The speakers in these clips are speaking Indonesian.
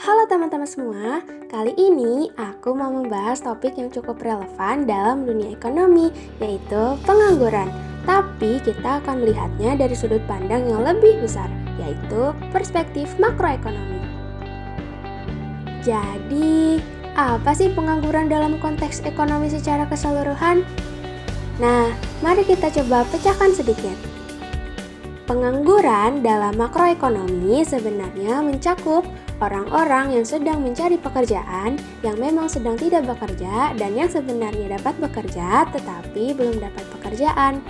Halo teman-teman semua, kali ini aku mau membahas topik yang cukup relevan dalam dunia ekonomi, yaitu pengangguran. Tapi kita akan melihatnya dari sudut pandang yang lebih besar, yaitu perspektif makroekonomi. Jadi, apa sih pengangguran dalam konteks ekonomi secara keseluruhan? Nah, mari kita coba pecahkan sedikit. Pengangguran dalam makroekonomi sebenarnya mencakup orang-orang yang sedang mencari pekerjaan, yang memang sedang tidak bekerja, dan yang sebenarnya dapat bekerja tetapi belum dapat pekerjaan.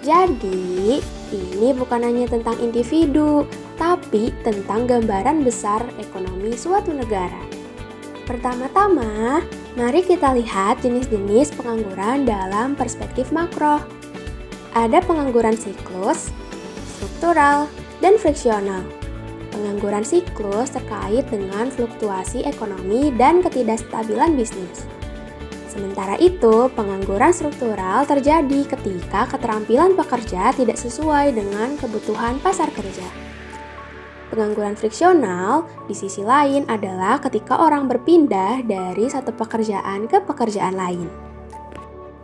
Jadi, ini bukan hanya tentang individu, tapi tentang gambaran besar ekonomi suatu negara. Pertama-tama, mari kita lihat jenis-jenis pengangguran dalam perspektif makro. Ada pengangguran siklus, struktural, dan friksional. Pengangguran siklus terkait dengan fluktuasi ekonomi dan ketidakstabilan bisnis. Sementara itu, pengangguran struktural terjadi ketika keterampilan pekerja tidak sesuai dengan kebutuhan pasar kerja. Pengangguran friksional di sisi lain adalah ketika orang berpindah dari satu pekerjaan ke pekerjaan lain.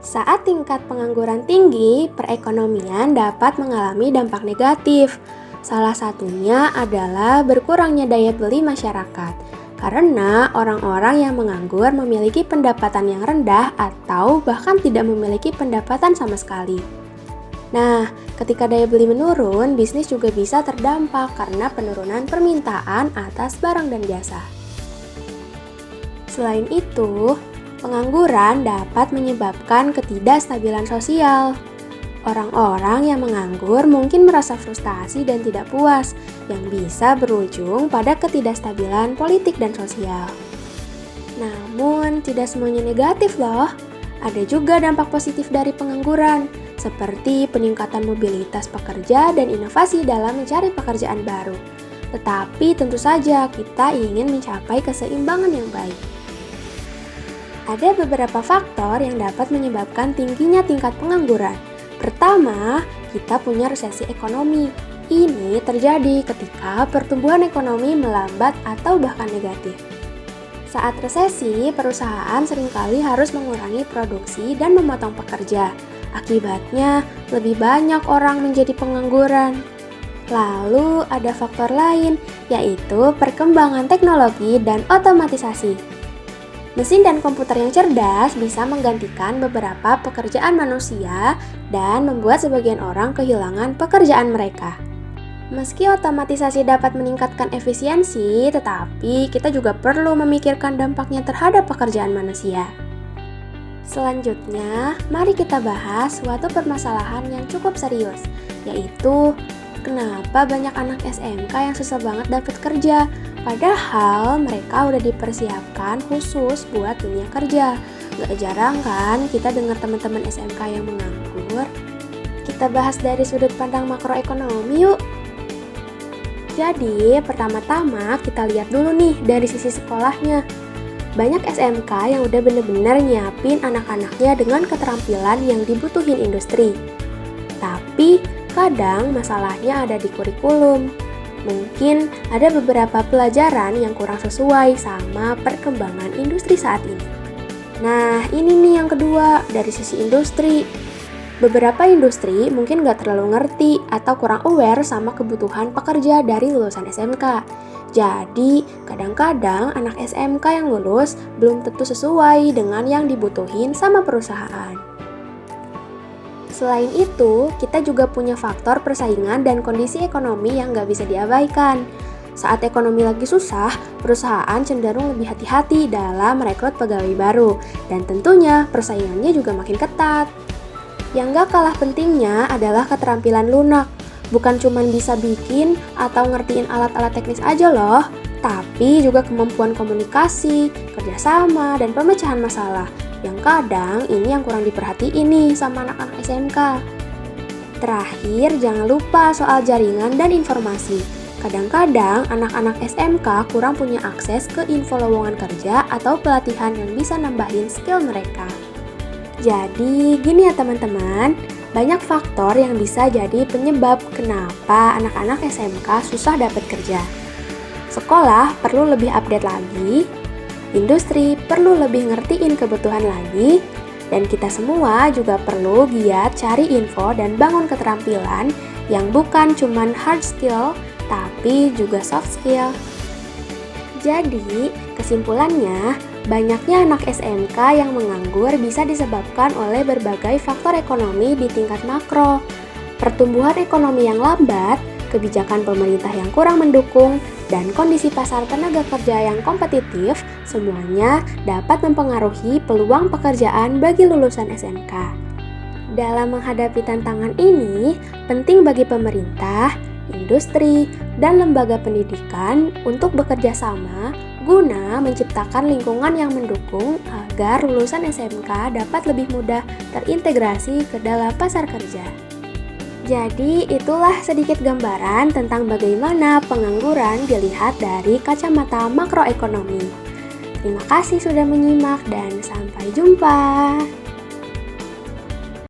Saat tingkat pengangguran tinggi, perekonomian dapat mengalami dampak negatif. Salah satunya adalah berkurangnya daya beli masyarakat, karena orang-orang yang menganggur memiliki pendapatan yang rendah atau bahkan tidak memiliki pendapatan sama sekali. Nah, ketika daya beli menurun, bisnis juga bisa terdampak karena penurunan permintaan atas barang dan jasa. Selain itu, pengangguran dapat menyebabkan ketidakstabilan sosial. Orang-orang yang menganggur mungkin merasa frustasi dan tidak puas, yang bisa berujung pada ketidakstabilan politik dan sosial. Namun, tidak semuanya negatif loh. Ada juga dampak positif dari pengangguran, seperti peningkatan mobilitas pekerja dan inovasi dalam mencari pekerjaan baru. Tetapi tentu saja kita ingin mencapai keseimbangan yang baik. Ada beberapa faktor yang dapat menyebabkan tingginya tingkat pengangguran. Pertama, kita punya resesi ekonomi. Ini terjadi ketika pertumbuhan ekonomi melambat atau bahkan negatif. Saat resesi, perusahaan seringkali harus mengurangi produksi dan memotong pekerja. Akibatnya, lebih banyak orang menjadi pengangguran. Lalu, ada faktor lain, yaitu perkembangan teknologi dan otomatisasi. Mesin dan komputer yang cerdas bisa menggantikan beberapa pekerjaan manusia dan membuat sebagian orang kehilangan pekerjaan mereka. Meski otomatisasi dapat meningkatkan efisiensi, tetapi kita juga perlu memikirkan dampaknya terhadap pekerjaan manusia. Selanjutnya, mari kita bahas suatu permasalahan yang cukup serius, yaitu kenapa banyak anak SMK yang susah banget dapat kerja, padahal mereka udah dipersiapkan khusus buat dunia kerja. Gak jarang kan kita dengar teman-teman SMK yang menganggur. Kita bahas dari sudut pandang makroekonomi yuk. Jadi, pertama-tama kita lihat dulu nih dari sisi sekolahnya. Banyak SMK yang udah bener-bener nyiapin anak-anaknya dengan keterampilan yang dibutuhin industri. Tapi, kadang masalahnya ada di kurikulum. Mungkin ada beberapa pelajaran yang kurang sesuai sama perkembangan industri saat ini. Nah, ini nih yang kedua, dari sisi industri. Beberapa industri mungkin gak terlalu ngerti atau kurang aware sama kebutuhan pekerja dari lulusan SMK. Jadi, kadang-kadang anak SMK yang lulus belum tentu sesuai dengan yang dibutuhin sama perusahaan. Selain itu, kita juga punya faktor persaingan dan kondisi ekonomi yang gak bisa diabaikan. Saat ekonomi lagi susah, perusahaan cenderung lebih hati-hati dalam merekrut pegawai baru, dan tentunya persaingannya juga makin ketat. Yang gak kalah pentingnya adalah keterampilan lunak. Bukan cuma bisa bikin atau ngertiin alat-alat teknis aja loh, tapi juga kemampuan komunikasi, kerjasama, dan pemecahan masalah. Yang kadang ini yang kurang diperhatiin nih sama anak-anak SMK. Terakhir, jangan lupa soal jaringan dan informasi. Kadang-kadang anak-anak SMK kurang punya akses ke info lowongan kerja atau pelatihan yang bisa nambahin skill mereka. Jadi, gini ya teman-teman, banyak faktor yang bisa jadi penyebab kenapa anak-anak SMK susah dapat kerja. Sekolah perlu lebih update lagi, industri perlu lebih ngertiin kebutuhan lagi, dan kita semua juga perlu giat cari info dan bangun keterampilan yang bukan cuman hard skill, tapi juga soft skill. Jadi, kesimpulannya, banyaknya anak SMK yang menganggur bisa disebabkan oleh berbagai faktor ekonomi di tingkat makro. Pertumbuhan ekonomi yang lambat, kebijakan pemerintah yang kurang mendukung, dan kondisi pasar tenaga kerja yang kompetitif, semuanya dapat mempengaruhi peluang pekerjaan bagi lulusan SMK. Dalam menghadapi tantangan ini, penting bagi pemerintah, industri, dan lembaga pendidikan untuk bekerja sama guna menciptakan lingkungan yang mendukung agar lulusan SMK dapat lebih mudah terintegrasi ke dalam pasar kerja. Jadi, itulah sedikit gambaran tentang bagaimana pengangguran dilihat dari kacamata makroekonomi. Terima kasih sudah menyimak dan sampai jumpa.